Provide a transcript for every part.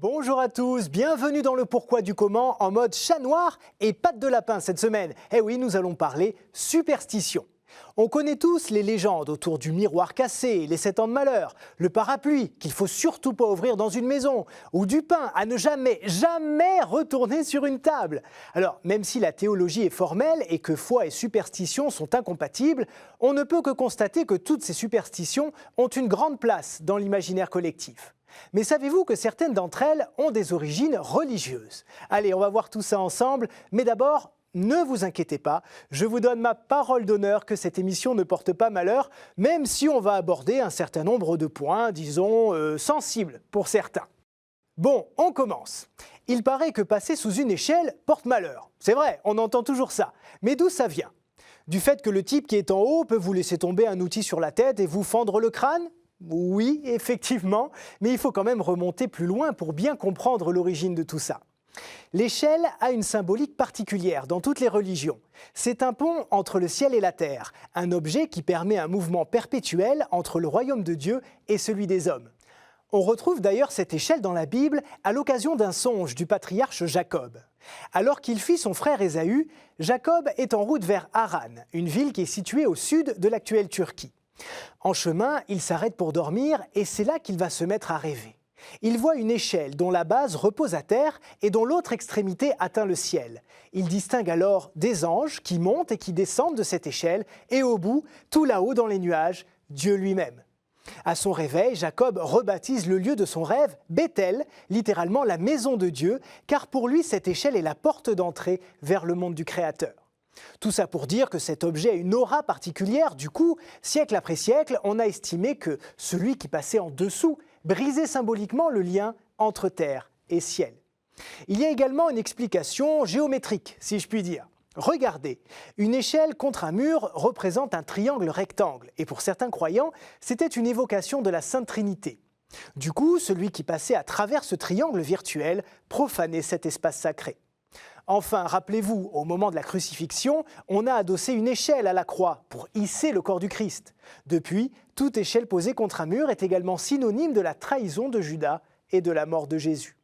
Bonjour à tous, bienvenue dans le pourquoi du comment en mode chat noir et pattes de lapin cette semaine. Eh oui, nous allons parler superstition. On connaît tous les légendes autour du miroir cassé, les 7 ans de malheur, le parapluie qu'il faut surtout pas ouvrir dans une maison, ou du pain à ne jamais retourner sur une table. Alors, même si la théologie est formelle et que foi et superstition sont incompatibles, on ne peut que constater que toutes ces superstitions ont une grande place dans l'imaginaire collectif. Mais savez-vous que certaines d'entre elles ont des origines religieuses? Allez, on va voir tout ça ensemble, mais d'abord, ne vous inquiétez pas, je vous donne ma parole d'honneur que cette émission ne porte pas malheur, même si on va aborder un certain nombre de points, disons, sensibles pour certains. Bon, on commence. Il paraît que passer sous une échelle porte malheur. C'est vrai, on entend toujours ça. Mais d'où ça vient? Du fait que le type qui est en haut peut vous laisser tomber un outil sur la tête et vous fendre le crâne? Oui, effectivement, mais il faut quand même remonter plus loin pour bien comprendre l'origine de tout ça. L'échelle a une symbolique particulière dans toutes les religions. C'est un pont entre le ciel et la terre, un objet qui permet un mouvement perpétuel entre le royaume de Dieu et celui des hommes. On retrouve d'ailleurs cette échelle dans la Bible à l'occasion d'un songe du patriarche Jacob. Alors qu'il fuit son frère Ésaü, Jacob est en route vers Haran, une ville qui est située au sud de l'actuelle Turquie. En chemin, il s'arrête pour dormir et c'est là qu'il va se mettre à rêver. Il voit une échelle dont la base repose à terre et dont l'autre extrémité atteint le ciel. Il distingue alors des anges qui montent et qui descendent de cette échelle et au bout, tout là-haut dans les nuages, Dieu lui-même. À son réveil, Jacob rebaptise le lieu de son rêve Bethel, littéralement la maison de Dieu, car pour lui cette échelle est la porte d'entrée vers le monde du Créateur. Tout ça pour dire que cet objet a une aura particulière, du coup, siècle après siècle, on a estimé que celui qui passait en dessous brisait symboliquement le lien entre terre et ciel. Il y a également une explication géométrique, si je puis dire. Regardez, une échelle contre un mur représente un triangle rectangle, et pour certains croyants, c'était une évocation de la Sainte Trinité. Du coup, celui qui passait à travers ce triangle virtuel profanait cet espace sacré. Enfin, rappelez-vous, au moment de la crucifixion, on a adossé une échelle à la croix pour hisser le corps du Christ. Depuis, toute échelle posée contre un mur est également synonyme de la trahison de Judas et de la mort de Jésus.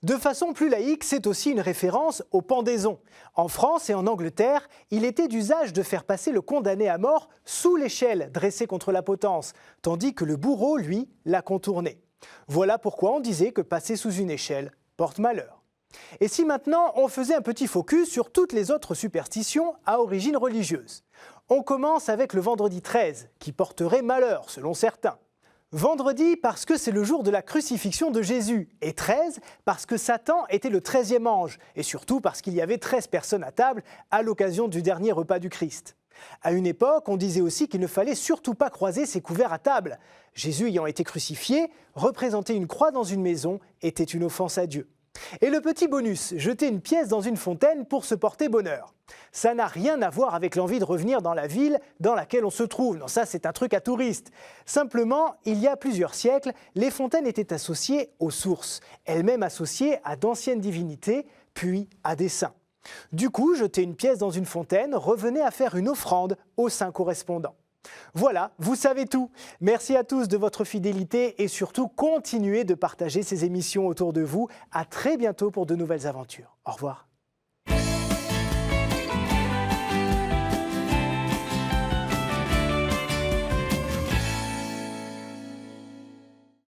De façon plus laïque, c'est aussi une référence aux pendaisons. En France et en Angleterre, il était d'usage de faire passer le condamné à mort sous l'échelle dressée contre la potence, tandis que le bourreau, lui, la contournait. Voilà pourquoi on disait que passer sous une échelle porte malheur. Et si maintenant on faisait un petit focus sur toutes les autres superstitions à origine religieuse? On commence avec le vendredi 13, qui porterait malheur selon certains. Vendredi parce que c'est le jour de la crucifixion de Jésus, et 13 parce que Satan était le 13e ange, et surtout parce qu'il y avait 13 personnes à table à l'occasion du dernier repas du Christ. À une époque, on disait aussi qu'il ne fallait surtout pas croiser ses couverts à table. Jésus ayant été crucifié, représenter une croix dans une maison était une offense à Dieu. Et le petit bonus, jeter une pièce dans une fontaine pour se porter bonheur. Ça n'a rien à voir avec l'envie de revenir dans la ville dans laquelle on se trouve. Non, ça c'est un truc à touristes. Simplement, il y a plusieurs siècles, les fontaines étaient associées aux sources, elles-mêmes associées à d'anciennes divinités, puis à des saints. Du coup, jeter une pièce dans une fontaine revenait à faire une offrande aux saints correspondants. Voilà, vous savez tout. Merci à tous de votre fidélité et surtout continuez de partager ces émissions autour de vous. À très bientôt pour de nouvelles aventures. Au revoir.